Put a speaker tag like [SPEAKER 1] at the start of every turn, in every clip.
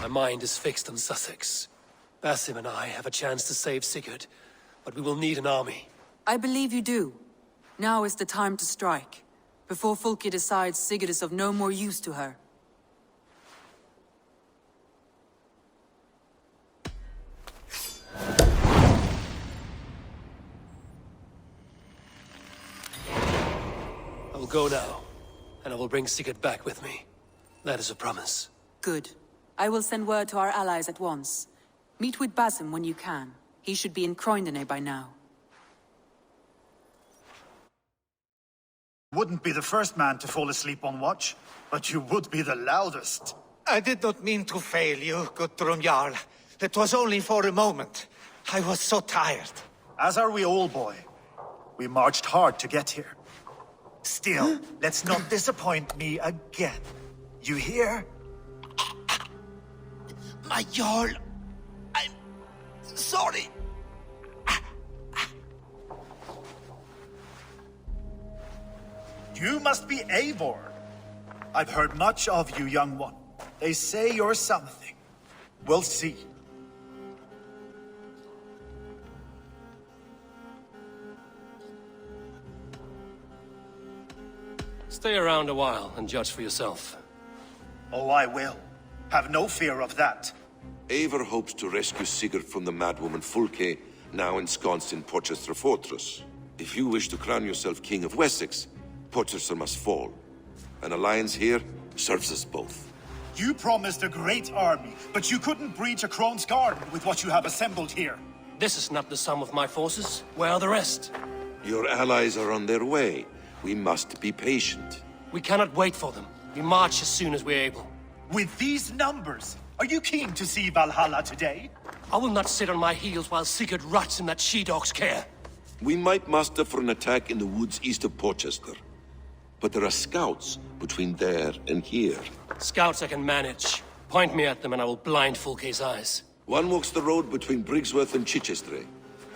[SPEAKER 1] My mind is fixed on Sussex. Basim and I have a chance to save Sigurd, but we will need an army.
[SPEAKER 2] I believe you do. Now is the time to strike, before Fulke decides Sigurd is of no more use to her.
[SPEAKER 1] I will go now, and I will bring Sigurd back with me. That is a promise.
[SPEAKER 2] Good. I will send word to our allies at once. Meet with Basim when you can. He should be in Croydon by now.
[SPEAKER 3] Wouldn't be the first man to fall asleep on watch, but you would be the loudest.
[SPEAKER 4] I did not mean to fail you, Guthrum Jarl. It was only for a moment. I was so tired.
[SPEAKER 3] As are we all, boy. We marched hard to get here. Still, let's not disappoint me again. You hear?
[SPEAKER 4] My Jarl, I'm sorry.
[SPEAKER 3] You must be Eivor. I've heard much of you, young one. They say you're something. We'll see.
[SPEAKER 1] Stay around a while and judge for yourself.
[SPEAKER 3] Oh, I will. Have no fear of that.
[SPEAKER 5] Eivor hopes to rescue Sigurd from the madwoman Fulke, now ensconced in Porchester Fortress. If you wish to crown yourself King of Wessex, Porchester must fall. An alliance here serves us both.
[SPEAKER 3] You promised a great army, but you couldn't breach a Crone's Garden with what you have assembled here.
[SPEAKER 1] This is not the sum of my forces. Where are the rest?
[SPEAKER 5] Your allies are on their way. We must be patient.
[SPEAKER 1] We cannot wait for them. We march as soon as we're able.
[SPEAKER 3] With these numbers, are you keen to see Valhalla today?
[SPEAKER 1] I will not sit on my heels while Sigurd rots in that she-dog's care.
[SPEAKER 5] We might muster for an attack in the woods east of Porchester. But there are scouts between there and here.
[SPEAKER 1] Scouts I can manage. Point me at them and I will blind Fulke's eyes.
[SPEAKER 5] One walks the road between Briggsworth and Chichester.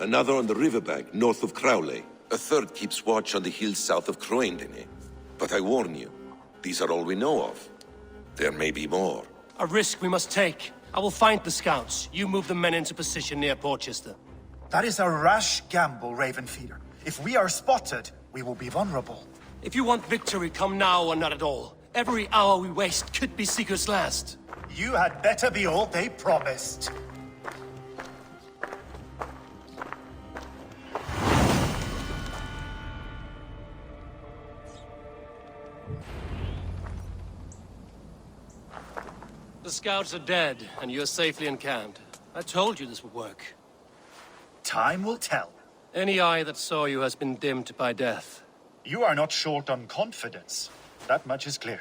[SPEAKER 5] Another on the riverbank north of Crowley. A third keeps watch on the hills south of Croydon. But I warn you, these are all we know of. There may be more.
[SPEAKER 1] A risk we must take. I will find the scouts. You move the men into position near Porchester.
[SPEAKER 3] That is a rash gamble, Ravenfeeder. If we are spotted, we will be vulnerable.
[SPEAKER 1] If you want victory, come now or not at all. Every hour we waste could be Sigurd's last.
[SPEAKER 3] You had better be all they promised.
[SPEAKER 1] The scouts are dead, and you're safely encamped. I told you this would work.
[SPEAKER 3] Time will tell.
[SPEAKER 1] Any eye that saw you has been dimmed by death.
[SPEAKER 3] You are not short on confidence. That much is clear.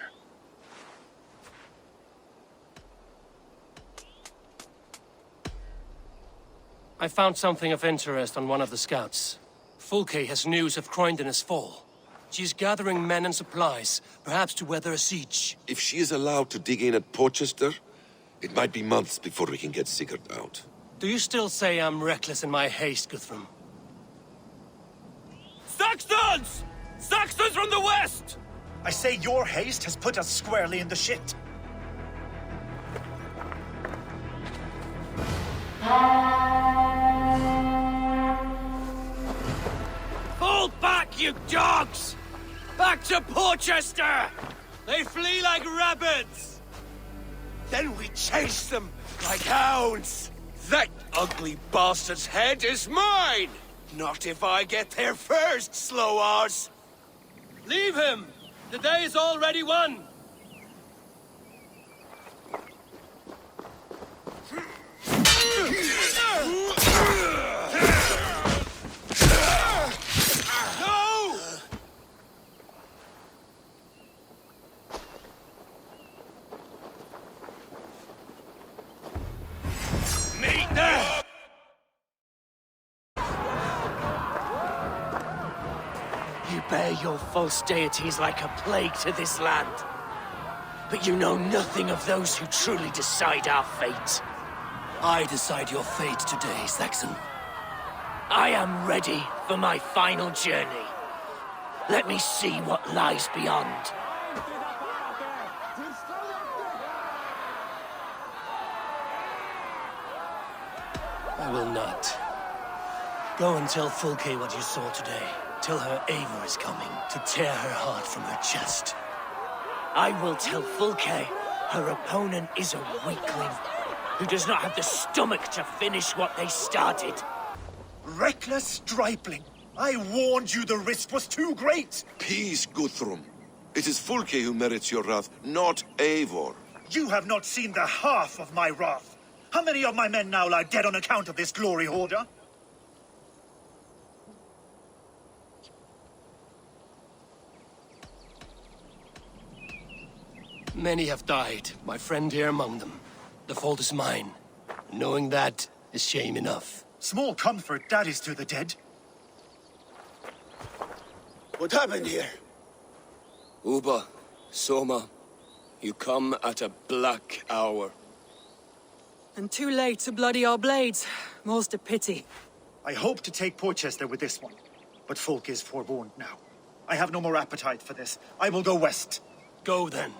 [SPEAKER 1] I found something of interest on one of the scouts. Fulke has news of Croydon's fall. She's gathering men and supplies, perhaps to weather a siege.
[SPEAKER 5] If she is allowed to dig in at Porchester, it might be months before we can get Sigurd out.
[SPEAKER 1] Do you still say I'm reckless in my haste, Guthrum?
[SPEAKER 6] Saxons! Saxons from the west!
[SPEAKER 3] I say your haste has put us squarely in the shit.
[SPEAKER 6] Fall back, you dogs! Back to Porchester! They flee like rabbits! Then we chase them like hounds! That ugly bastard's head is mine! Not if I get there first, slow-arse! Leave him! The day is already won! No! Meet them! You bear your false deities like a plague to this land. But you know nothing of those who truly decide our fate.
[SPEAKER 1] I decide your fate today, Saxon.
[SPEAKER 6] I am ready for my final journey. Let me see what lies beyond.
[SPEAKER 1] I will not. Go and tell Fulke what you saw today. Tell her Eivor is coming to tear her heart from her chest.
[SPEAKER 6] I will tell Fulke her opponent is a weakling who does not have the stomach to finish what they started.
[SPEAKER 3] Reckless stripling! I warned you the risk was too great!
[SPEAKER 5] Peace, Guthrum. It is Fulke who merits your wrath, not Eivor.
[SPEAKER 3] You have not seen the half of my wrath. How many of my men now lie dead on account of this glory hoarder?
[SPEAKER 1] Many have died, my friend here among them. The fault is mine. Knowing that is shame enough.
[SPEAKER 3] Small comfort that is to the dead.
[SPEAKER 7] What happened here?
[SPEAKER 6] Uba, Soma, you come at a black hour.
[SPEAKER 2] And too late to bloody our blades. Most a pity.
[SPEAKER 3] I hope to take Porchester with this one, but Fulke is forewarned now. I have no more appetite for this. I will go west.
[SPEAKER 1] Go then.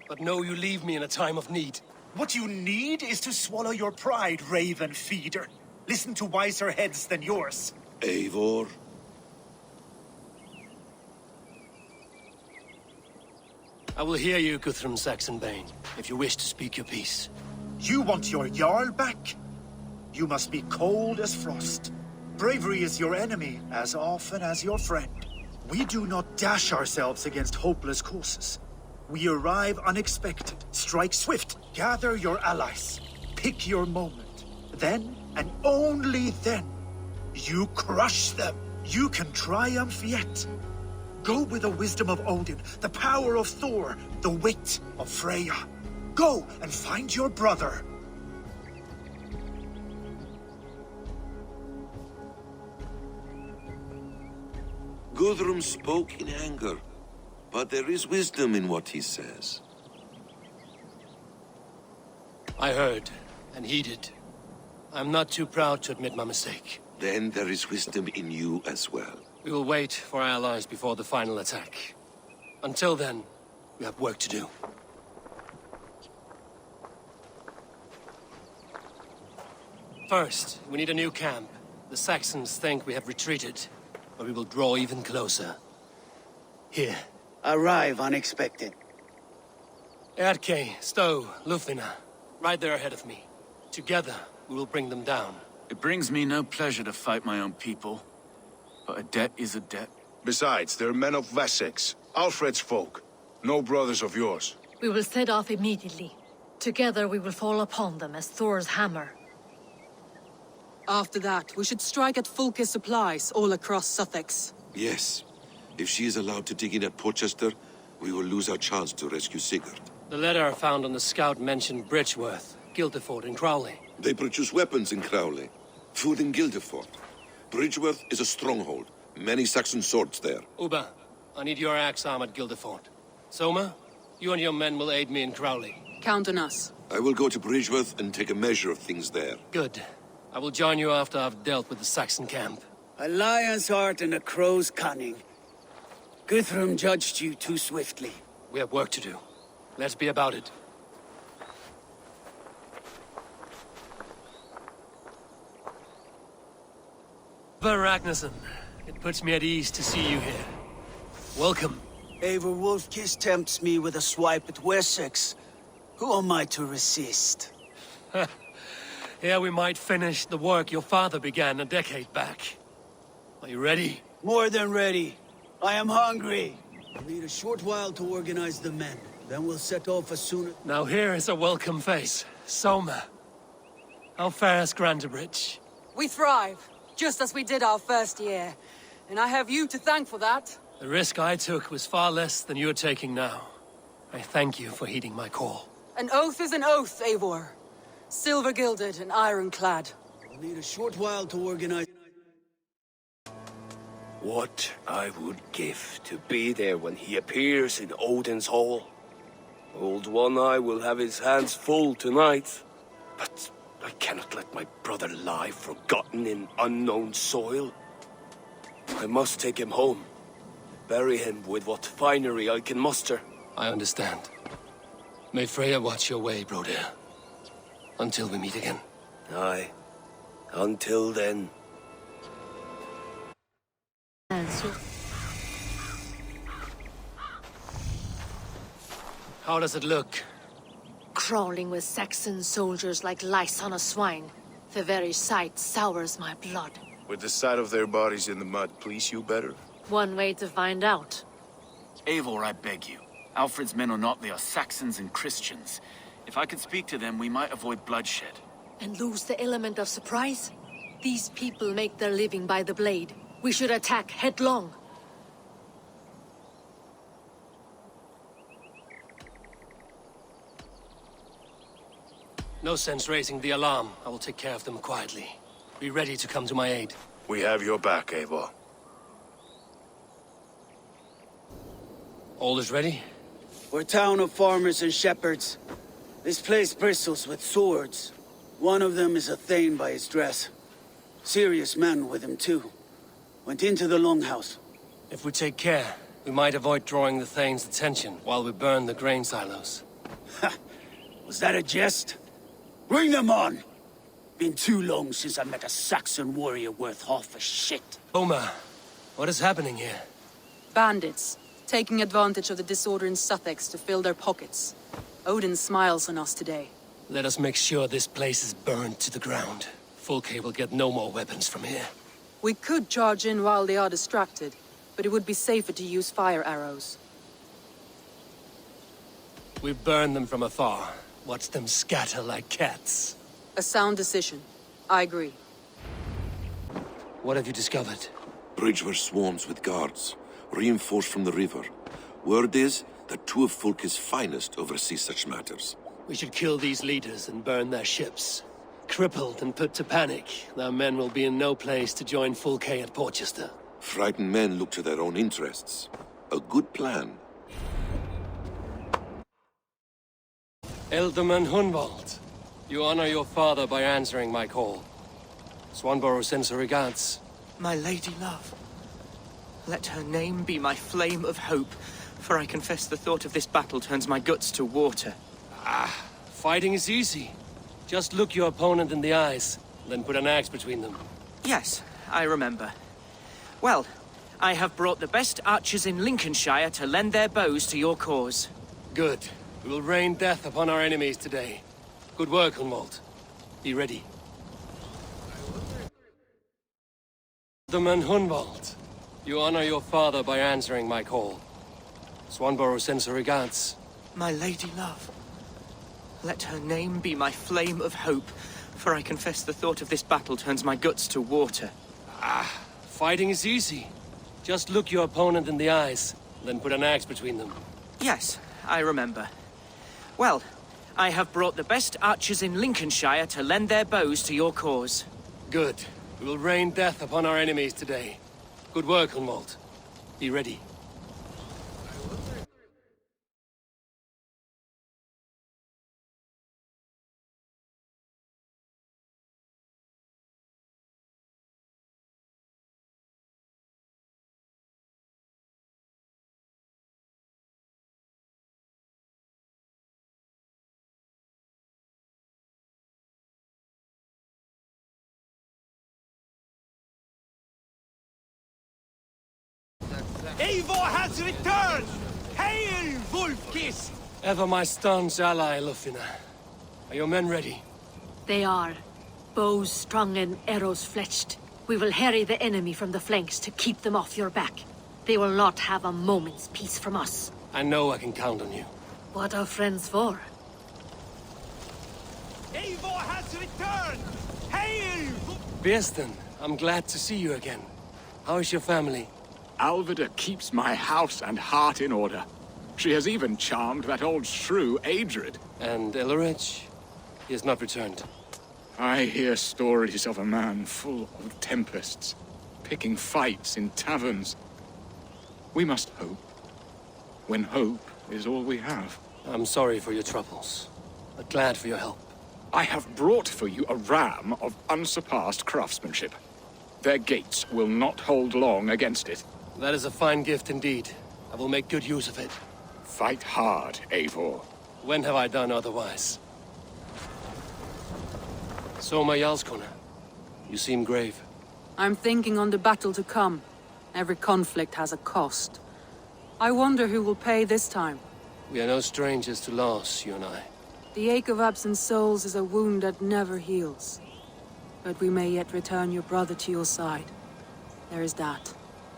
[SPEAKER 1] But know you leave me in a time of need.
[SPEAKER 3] What you need is to swallow your pride, raven feeder. Listen to wiser heads than yours.
[SPEAKER 5] Eivor?
[SPEAKER 1] I will hear you, Guthrum Saxonbane, if you wish to speak your piece.
[SPEAKER 3] You want your Jarl back? You must be cold as frost. Bravery is your enemy as often as your friend. We do not dash ourselves against hopeless courses. We arrive unexpected, strike swift, gather your allies, pick your moment. Then, and only then, you crush them. You can triumph yet. Go with the wisdom of Odin, the power of Thor, the wit of Freya. Go and find your brother.
[SPEAKER 5] Guthrum spoke in anger, but there is wisdom in what he says.
[SPEAKER 1] I heard, and heeded. I'm not too proud to admit my mistake.
[SPEAKER 5] Then there is wisdom in you as well.
[SPEAKER 1] We will wait for our allies before the final attack. Until then, we have work to do. First, we need a new camp. The Saxons think we have retreated, but we will draw even closer. Here.
[SPEAKER 7] Arrive unexpected.
[SPEAKER 1] Erke, Stowe, Lufina, right there ahead of me. Together, we will bring them down.
[SPEAKER 8] It brings me no pleasure to fight my own people, but a debt is a debt.
[SPEAKER 9] Besides, they're men of Wessex, Alfred's folk, no brothers of yours.
[SPEAKER 10] We will set off immediately. Together we will fall upon them as Thor's hammer.
[SPEAKER 2] After that, we should strike at Fulke's supplies all across Suthsexe.
[SPEAKER 5] Yes. If she is allowed to dig in at Porchester, we will lose our chance to rescue Sigurd.
[SPEAKER 1] The letter found on the scout mentioned Bridgeworth, Guildeford, and Crowley.
[SPEAKER 5] They produce weapons in Crowley, food in Guildeford. Bridgeworth is a stronghold. Many Saxon swords there.
[SPEAKER 1] Uba, I need your axe arm at Guildeford. Soma, you and your men will aid me in Crowley.
[SPEAKER 2] Count on us.
[SPEAKER 5] I will go to Bridgeworth and take a measure of things there.
[SPEAKER 1] Good. I will join you after I've dealt with the Saxon camp.
[SPEAKER 7] A lion's heart and a crow's cunning. Guthrum judged you too swiftly.
[SPEAKER 1] We have work to do. Let's be about it. Ragnarsson, it puts me at ease to see you here. Welcome.
[SPEAKER 7] Eivor Wolfkiss tempts me with a swipe at Wessex. Who am I to resist?
[SPEAKER 1] Here we might finish the work your father began a decade back. Are you ready?
[SPEAKER 7] More than ready. I am hungry. We'll need a short while to organize the men. Then we'll set off as soon as...
[SPEAKER 1] Now here is a welcome face. Soma. How fares Grantebridge?
[SPEAKER 2] We thrive, just as we did our first year. And I have you to thank for that.
[SPEAKER 1] The risk I took was far less than you're taking now. I thank you for heeding my call.
[SPEAKER 2] An oath is an oath, Eivor. Silver-gilded and ironclad.
[SPEAKER 7] We'll need a short while to organize...
[SPEAKER 6] What I would give to be there when he appears in Odin's hall. Old One-Eye will have his hands full tonight. But I cannot let my brother lie forgotten in unknown soil. I must take him home. Bury him with what finery I can muster.
[SPEAKER 1] I understand. May Freya watch your way, Broder. Until we meet again.
[SPEAKER 6] Aye. Until then.
[SPEAKER 1] How does it look?
[SPEAKER 10] Crawling with Saxon soldiers like lice on a swine. The very sight sours my blood.
[SPEAKER 9] With the sight of their bodies in the mud, please you better.
[SPEAKER 10] One way to find out.
[SPEAKER 8] Eivor, I beg you. Alfred's men are not, they are Saxons and Christians. If I could speak to them, we might avoid bloodshed.
[SPEAKER 10] And lose the element of surprise? These people make their living by the blade. We should attack headlong.
[SPEAKER 1] No sense raising the alarm. I will take care of them quietly. Be ready to come to my aid.
[SPEAKER 9] We have your back, Eivor.
[SPEAKER 1] All is ready?
[SPEAKER 7] We're a town of farmers and shepherds. This place bristles with swords. One of them is a Thane by his dress. Serious man with him too. Went into the longhouse.
[SPEAKER 1] If we take care, we might avoid drawing the Thane's attention while we burn the grain silos.
[SPEAKER 7] Ha! Was that a jest? Bring them on! Been too long since I met a Saxon warrior worth half a shit.
[SPEAKER 1] Oma, what is happening here?
[SPEAKER 2] Bandits, taking advantage of the disorder in Suthsexe to fill their pockets. Odin smiles on us today.
[SPEAKER 1] Let us make sure this place is burned to the ground. Fulke will get no more weapons from here.
[SPEAKER 2] We could charge in while they are distracted, but it would be safer to use fire arrows.
[SPEAKER 1] We burn them from afar. Watch them scatter like cats.
[SPEAKER 2] A sound decision. I agree.
[SPEAKER 1] What have you discovered?
[SPEAKER 5] Bridge were swarms with guards, reinforced from the river. Word is that two of Fulke's finest oversee such matters.
[SPEAKER 1] We should kill these leaders and burn their ships. Crippled and put to panic, their men will be in no place to join Fulke at Porchester.
[SPEAKER 5] Frightened men look to their own interests. A good plan.
[SPEAKER 1] Elderman Hunwald, you honor your father by answering my call. Swanborough sends her regards.
[SPEAKER 11] My lady love. Let her name be my flame of hope, for I confess the thought of this battle turns my guts to water.
[SPEAKER 1] Fighting is easy. Just look your opponent in the eyes, then put an axe between them.
[SPEAKER 11] Yes, I remember. Well, I have brought the best archers in Lincolnshire to lend their bows to your cause.
[SPEAKER 1] Good. We will rain death upon our enemies today. Good work, Hunwald. Be ready. Elderman Hunwald, you honor your father by answering my call. Swanborough sends her regards.
[SPEAKER 11] My lady love. Let her name be my flame of hope, for I confess the thought of this battle turns my guts to water.
[SPEAKER 1] Fighting is easy. Just look your opponent in the eyes, then put an axe between them.
[SPEAKER 11] Yes, I remember. Well, I have brought the best archers in Lincolnshire to lend their bows to your cause.
[SPEAKER 1] Good. We will rain death upon our enemies today. Good work, Hunwald. Be ready.
[SPEAKER 6] Eivor has returned! Hail, Wolf-Kiss!
[SPEAKER 1] Ever my staunch ally, Lufina. Are your men ready?
[SPEAKER 10] They are. Bows strung and arrows fletched. We will harry the enemy from the flanks to keep them off your back. They will not have a moment's peace from us.
[SPEAKER 1] I know I can count on you.
[SPEAKER 10] What are friends for?
[SPEAKER 6] Eivor has returned! Hail!
[SPEAKER 1] Birsten, I'm glad to see you again. How is your family?
[SPEAKER 12] Alvida keeps my house and heart in order. She has even charmed that old shrew, Adrid.
[SPEAKER 1] And Ellerich? He has not returned.
[SPEAKER 12] I hear stories of a man full of tempests, picking fights in taverns. We must hope, when hope is all we have.
[SPEAKER 1] I'm sorry for your troubles, but glad for your help.
[SPEAKER 12] I have brought for you a ram of unsurpassed craftsmanship. Their gates will not hold long against it.
[SPEAKER 1] That is a fine gift indeed. I will make good use of it.
[SPEAKER 12] Fight hard, Eivor.
[SPEAKER 1] When have I done otherwise? Soma Jarlskona. You seem grave.
[SPEAKER 2] I'm thinking on the battle to come. Every conflict has a cost. I wonder who will pay this time.
[SPEAKER 1] We are no strangers to loss, you and I.
[SPEAKER 2] The ache of absent souls is a wound that never heals. But we may yet return your brother to your side. There is that.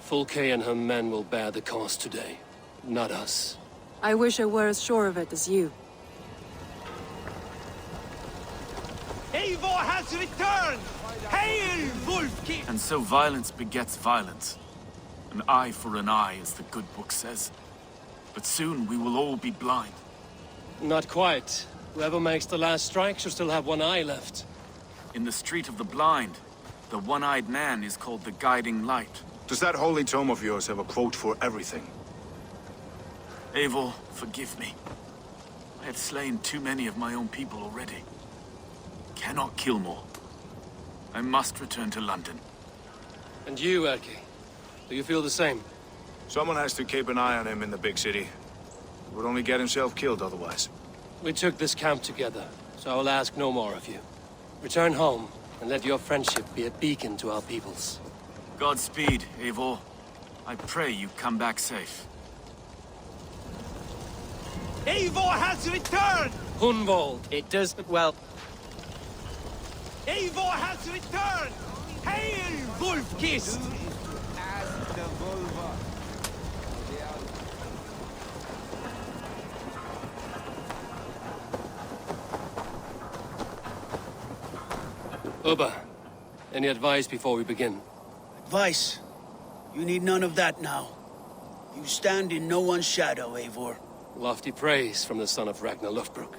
[SPEAKER 1] Fulke and her men will bear the cost today, not us.
[SPEAKER 2] I wish I were as sure of it as you.
[SPEAKER 6] Eivor has returned! Hail, Fulke!
[SPEAKER 8] And so violence begets violence. An eye for an eye, as the good book says. But soon we will all be blind.
[SPEAKER 1] Not quite. Whoever makes the last strike should still have one eye left.
[SPEAKER 8] In the Street of the Blind, the one-eyed man is called the Guiding Light.
[SPEAKER 9] Does that holy tome of yours have a quote for everything?
[SPEAKER 8] Eivor, forgive me. I have slain too many of my own people already. Cannot kill more. I must return to London.
[SPEAKER 1] And you, Erki? Do you feel the same?
[SPEAKER 9] Someone has to keep an eye on him in the big city. He would only get himself killed otherwise.
[SPEAKER 1] We took this camp together, so I will ask no more of you. Return home, and let your friendship be a beacon to our peoples.
[SPEAKER 8] Godspeed, Eivor. I pray you come back safe.
[SPEAKER 6] Eivor has returned!
[SPEAKER 1] Hunvold!
[SPEAKER 11] It does, well...
[SPEAKER 6] Eivor has returned! Hail, Wolfkist!
[SPEAKER 1] Ubba, any advice before we begin?
[SPEAKER 7] Advice? You need none of that now. You stand in no one's shadow, Eivor.
[SPEAKER 1] Lofty praise from the son of Ragnar Lothbrok.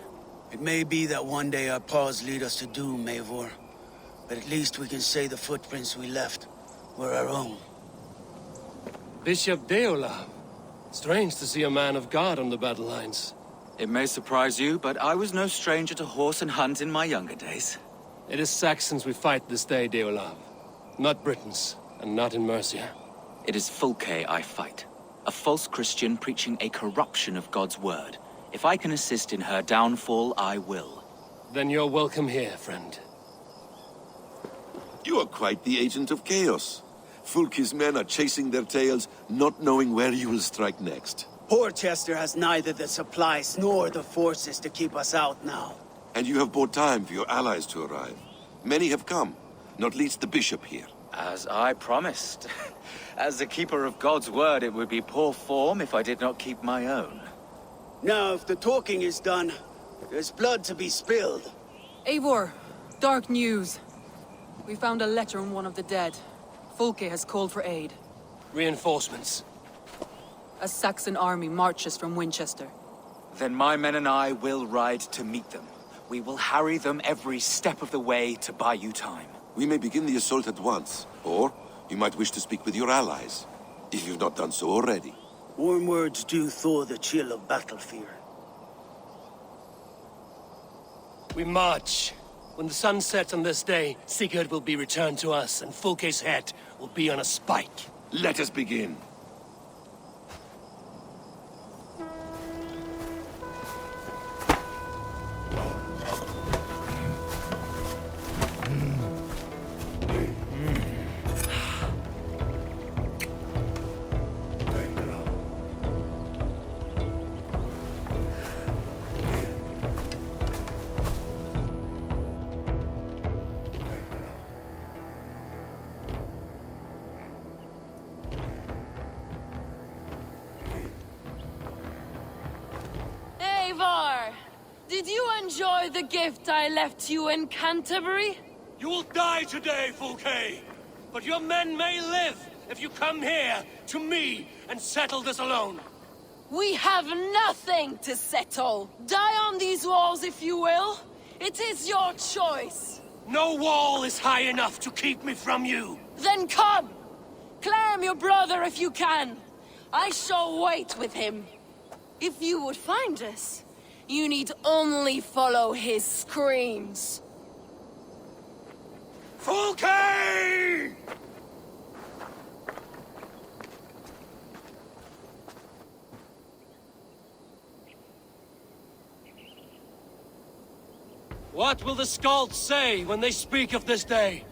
[SPEAKER 7] It may be that one day our paths lead us to doom, Eivor. But at least we can say the footprints we left were our own.
[SPEAKER 1] Bishop Deola. Strange to see a man of God on the battle lines.
[SPEAKER 13] It may surprise you, but I was no stranger to horse and hunt in my younger days.
[SPEAKER 1] It is Saxons we fight this day, Deolav. Not Britons, and not in Mercia.
[SPEAKER 13] It is Fulke I fight. A false Christian preaching a corruption of God's word. If I can assist in her downfall, I will.
[SPEAKER 1] Then you're welcome here, friend.
[SPEAKER 5] You are quite the agent of chaos. Fulke's men are chasing their tails, not knowing where you will strike next.
[SPEAKER 7] Porchester has neither the supplies nor the forces to keep us out now.
[SPEAKER 5] And you have bought time for your allies to arrive. Many have come, not least the bishop here.
[SPEAKER 13] As I promised. As the keeper of God's word, it would be poor form if I did not keep my own.
[SPEAKER 7] Now, if the talking is done, there's blood to be spilled.
[SPEAKER 2] Eivor, dark news. We found a letter on one of the dead. Fulke has called for aid.
[SPEAKER 1] Reinforcements.
[SPEAKER 2] A Saxon army marches from Winchester.
[SPEAKER 13] Then my men and I will ride to meet them. We will harry them every step of the way to buy you time.
[SPEAKER 5] We may begin the assault at once, or you might wish to speak with your allies, if you've not done so already.
[SPEAKER 7] Warm words do thaw the chill of battle fear.
[SPEAKER 1] We march. When the sun sets on this day, Sigurd will be returned to us, and Fulke's head will be on a spike.
[SPEAKER 5] Let us begin.
[SPEAKER 10] Eivor! Did you enjoy the gift I left you in Canterbury?
[SPEAKER 1] You will die today, Fulke! But your men may live if you come here, to me, and settle this alone.
[SPEAKER 10] We have nothing to settle. Die on these walls if you will. It is your choice.
[SPEAKER 1] No wall is high enough to keep me from you.
[SPEAKER 10] Then come! Claim your brother if you can. I shall wait with him. If you would find us, you need only follow his screams.
[SPEAKER 1] Fulke! What will the Skalds say when they speak of this day?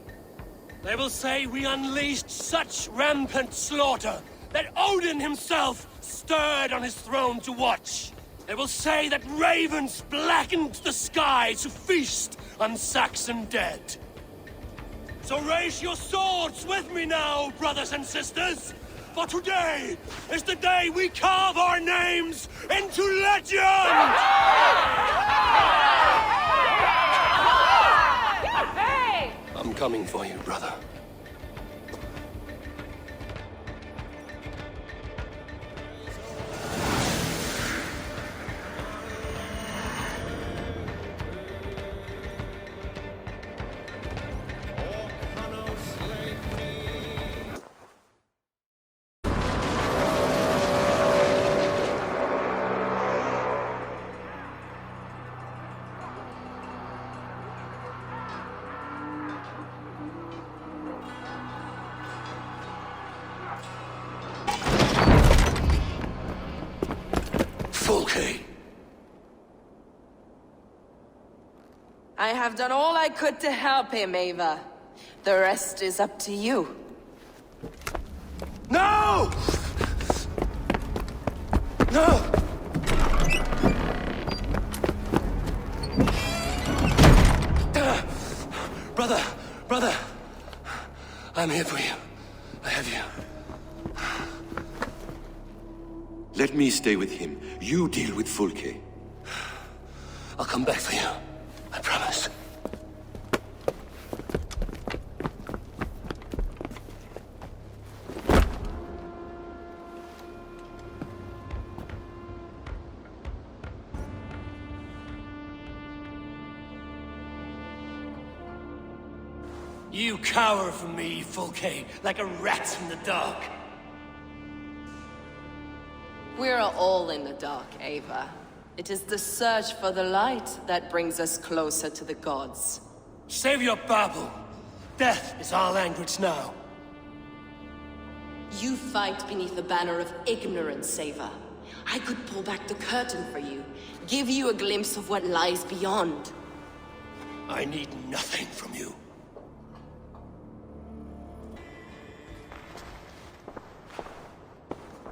[SPEAKER 1] They will say we unleashed such rampant slaughter that Odin himself stirred on his throne to watch. They will say that ravens blackened the sky to feast on Saxon dead. So raise your swords with me now, brothers and sisters! For today is the day we carve our names into legend! I'm coming for you, brother. Fulke!
[SPEAKER 10] I have done all I could to help him, Eivor. The rest is up to you.
[SPEAKER 1] No! No! Brother! I'm here for you. I have you.
[SPEAKER 5] Let me stay with him. You deal with Fulke.
[SPEAKER 1] I'll come back for you. I promise. You cower from me, Fulke, like a rat in the dark.
[SPEAKER 10] We're all in the dark, Eivor. It is the search for the light that brings us closer to the gods.
[SPEAKER 1] Save your babble. Death is our language now.
[SPEAKER 10] You fight beneath the banner of ignorance, Eivor. I could pull back the curtain for you, give you a glimpse of what lies beyond.
[SPEAKER 1] I need nothing from you.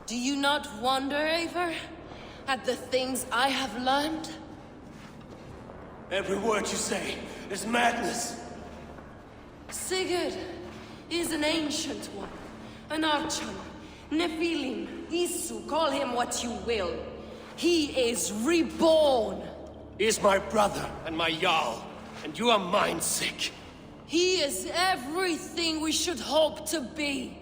[SPEAKER 10] Do you not wonder, Eivor, at the things I have learned?
[SPEAKER 1] Every word you say is madness.
[SPEAKER 10] Sigurd is an ancient one, an archon, Nephilim, Isu, call him what you will. He is reborn.
[SPEAKER 1] He is my brother and my Jarl, and you are mind sick.
[SPEAKER 10] He is everything we should hope to be.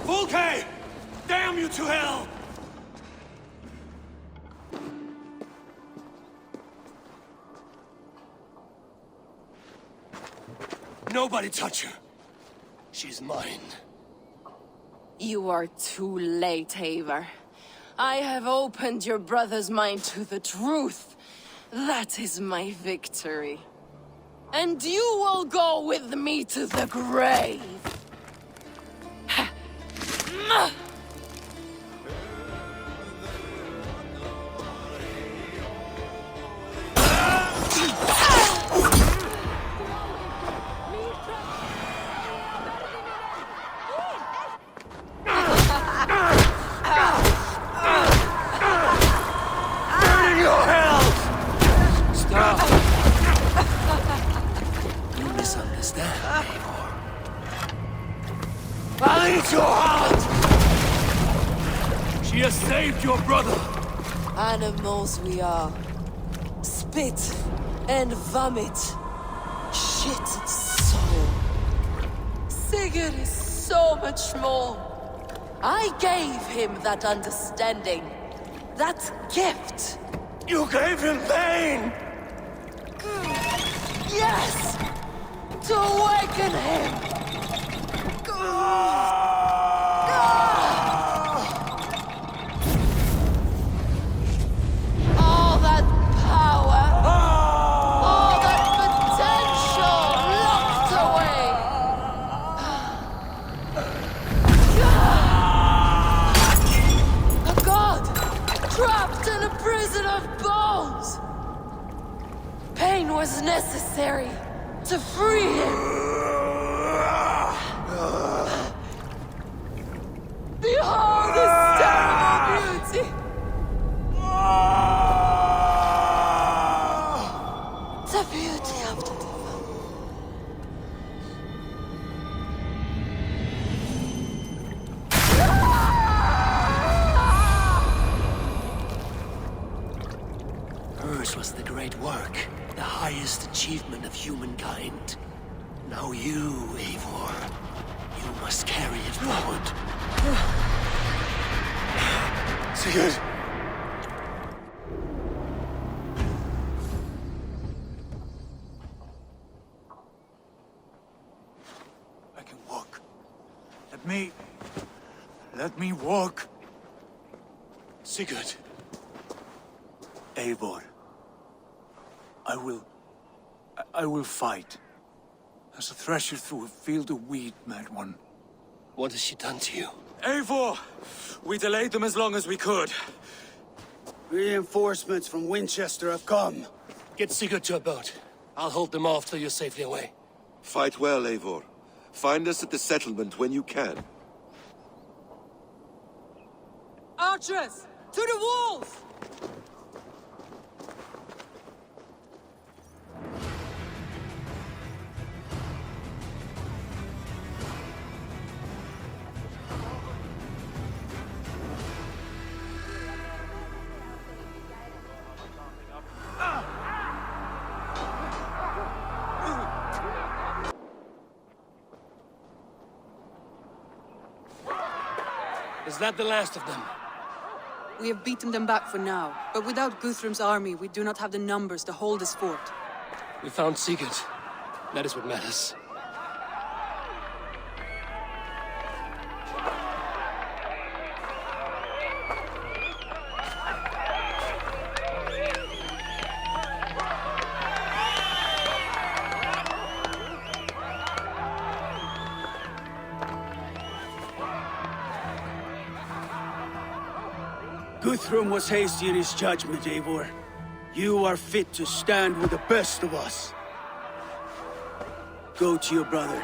[SPEAKER 1] Fulke! Damn you to hell! Nobody touch her. She's mine.
[SPEAKER 10] You are too late, Eivor. I have opened your brother's mind to the truth. That is my victory. And you will go with me to the grave.
[SPEAKER 1] I'll eat your heart! She has saved your brother!
[SPEAKER 10] Animals we are. Spit and vomit. Shit and soul. Sigurd is so much more. I gave him that understanding. That gift.
[SPEAKER 1] You gave him pain!
[SPEAKER 10] Yes! To awaken him! All that power, all that potential locked away. A god trapped in a prison of bones. pain was necessary to free him. Behold this terrible beauty! The beauty of the devil.
[SPEAKER 1] Hers was the great work, the highest achievement of humankind. Now you, Eivor, you must carry it forward.
[SPEAKER 6] Sigurd!
[SPEAKER 9] I can walk. Let me walk.
[SPEAKER 1] Sigurd.
[SPEAKER 9] Eivor. I will fight. As a thresher through a field of wheat, mad one.
[SPEAKER 1] What has she done to you?
[SPEAKER 8] Eivor! We delayed them as long as we could.
[SPEAKER 7] Reinforcements from Winchester have come.
[SPEAKER 1] Get Sigurd to a boat. I'll hold them off till you're safely away.
[SPEAKER 5] Fight well, Eivor. Find us at the settlement when you can.
[SPEAKER 2] Archers! To the walls!
[SPEAKER 1] Is that the last of them?
[SPEAKER 2] We have beaten them back for now, but without Guthrum's army, we do not have the numbers to hold this fort.
[SPEAKER 1] We found Sigurd. That is what matters.
[SPEAKER 7] Guthrum was hasty in his judgment, Eivor. You are fit to stand with the best of us. Go to your brother.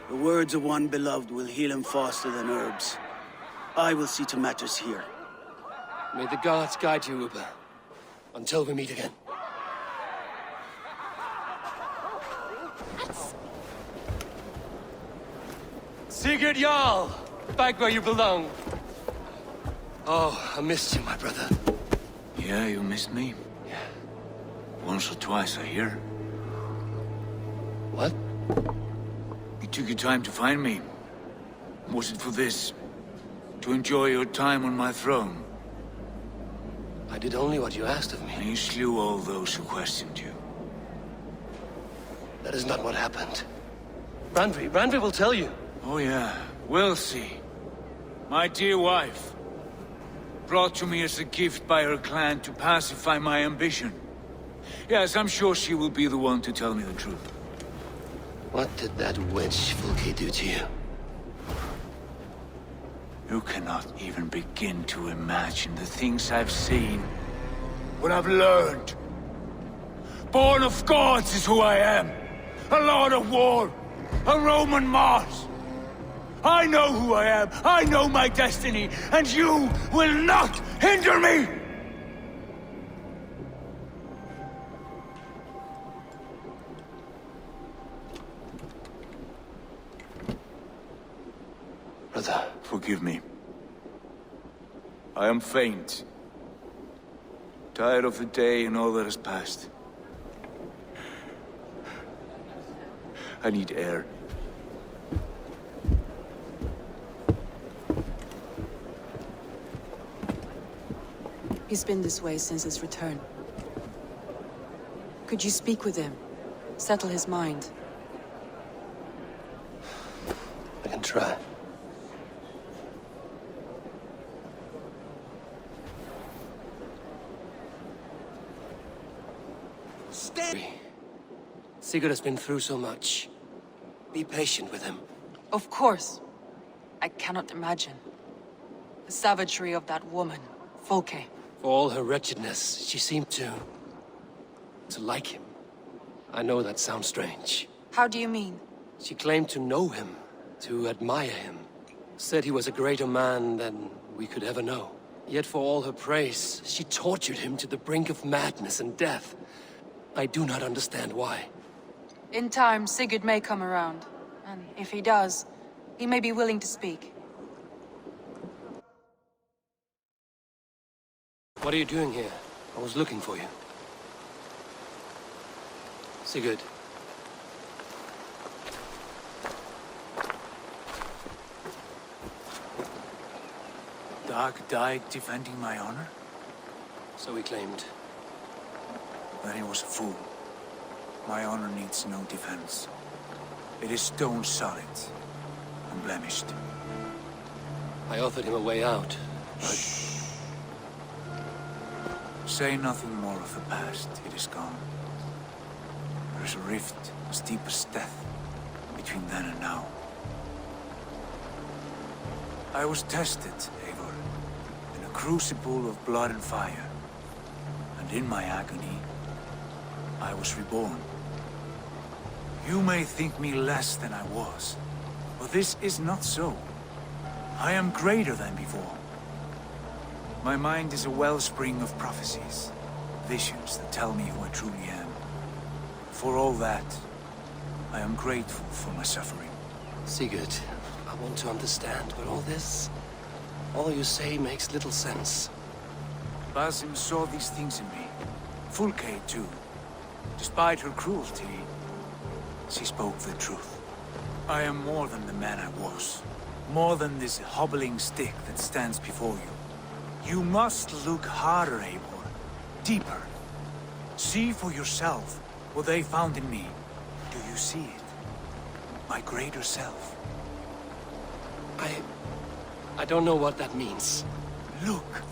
[SPEAKER 7] The words of one beloved will heal him faster than herbs. I will see to matters here.
[SPEAKER 1] May the gods guide you, Uber. Until we meet again. Sigurd Jarl! Back where you belong. Oh, I missed you, my brother.
[SPEAKER 9] Yeah, you missed me.
[SPEAKER 1] Yeah.
[SPEAKER 9] Once or twice, I hear.
[SPEAKER 1] What?
[SPEAKER 9] You took your time to find me. Was it for this? To enjoy your time on my throne?
[SPEAKER 1] I did only what you asked of me.
[SPEAKER 9] And you slew all those who questioned you.
[SPEAKER 1] That is not what happened. Randvi will tell you.
[SPEAKER 9] Oh yeah, we'll see. My dear wife, brought to me as a gift by her clan to pacify my ambition. Yes, I'm sure she will be the one to tell me the truth.
[SPEAKER 1] What did that witch Fulke do to you?
[SPEAKER 9] You cannot even begin to imagine the things I've seen. What I've learned. Born of gods is who I am. A lord of war. A Roman Mars. I know who I am. I know my destiny. And you will not hinder me!
[SPEAKER 1] Brother.
[SPEAKER 9] Forgive me. I am faint. Tired of the day and all that has passed. I need air.
[SPEAKER 2] He's been this way since his return. Could you speak with him? Settle his mind?
[SPEAKER 1] I can try. Stay. Sigurd has been through so much. Be patient with him.
[SPEAKER 2] Of course. I cannot imagine. The savagery of that woman, Fulke.
[SPEAKER 1] For all her wretchedness, she seemed to to like him. I know that sounds strange.
[SPEAKER 2] How do you mean?
[SPEAKER 1] She claimed to know him, to admire him. Said he was a greater man than we could ever know. Yet for all her praise, she tortured him to the brink of madness and death. I do not understand why.
[SPEAKER 2] In time, Sigurd may come around. And if he does, he may be willing to speak.
[SPEAKER 1] What are you doing here? I was looking for you. Sigurd.
[SPEAKER 9] Dag died defending my honor?
[SPEAKER 1] So he claimed.
[SPEAKER 9] Then he was a fool. My honor needs no defense. It is stone solid, unblemished.
[SPEAKER 1] I offered him a way out, but...
[SPEAKER 9] Say nothing more of the past. It is gone. There is a rift as deep as death between then and now. I was tested, Eivor, in a crucible of blood and fire. And in my agony, I was reborn. You may think me less than I was, but this is not so. I am greater than before. My mind is a wellspring of prophecies, visions that tell me who I truly am. For all that, I am grateful for my suffering.
[SPEAKER 1] Sigurd, I want to understand, but all you say makes little sense.
[SPEAKER 9] Basim saw these things in me. Fulke, too. Despite her cruelty, she spoke the truth. I am more than the man I was. More than this hobbling stick that stands before you. You must look harder, Eivor. Deeper. See for yourself what they found in me. Do you see it? My greater self.
[SPEAKER 1] I don't know what that means.
[SPEAKER 9] Look.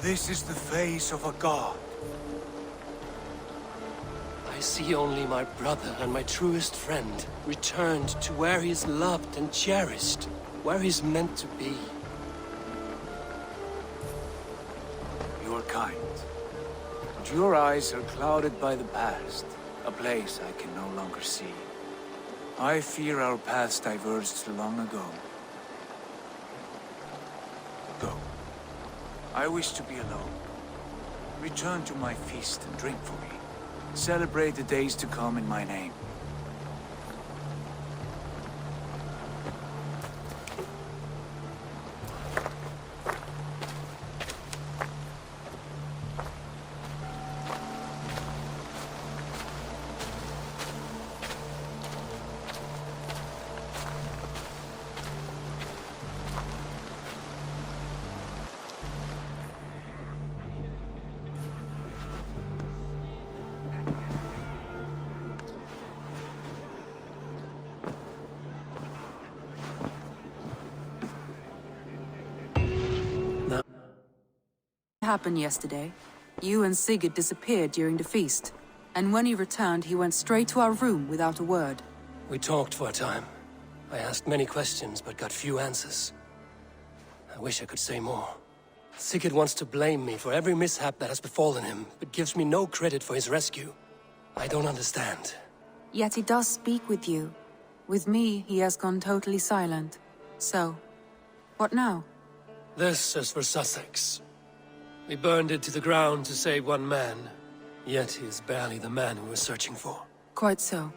[SPEAKER 9] This is the face of a god.
[SPEAKER 1] I see only my brother and my truest friend returned to where he is loved and cherished, where he's meant to be.
[SPEAKER 9] You are kind. But your eyes are clouded by the past, a place I can no longer see. I fear our paths diverged long ago. Go. I wish to be alone. Return to my feast and drink for me. Celebrate the days to come in my name.
[SPEAKER 2] Happened yesterday. You and Sigurd disappeared during the feast. And when he returned, he went straight to our room without a word.
[SPEAKER 1] We talked for a time. I asked many questions, but got few answers. I wish I could say more. Sigurd wants to blame me for every mishap that has befallen him, but gives me no credit for his rescue. I don't understand.
[SPEAKER 2] Yet he does speak with you. With me, he has gone totally silent. So, what now?
[SPEAKER 1] This is for Sussex. We burned it to the ground to save one man. Yet he is barely the man we were searching for.
[SPEAKER 2] Quite so.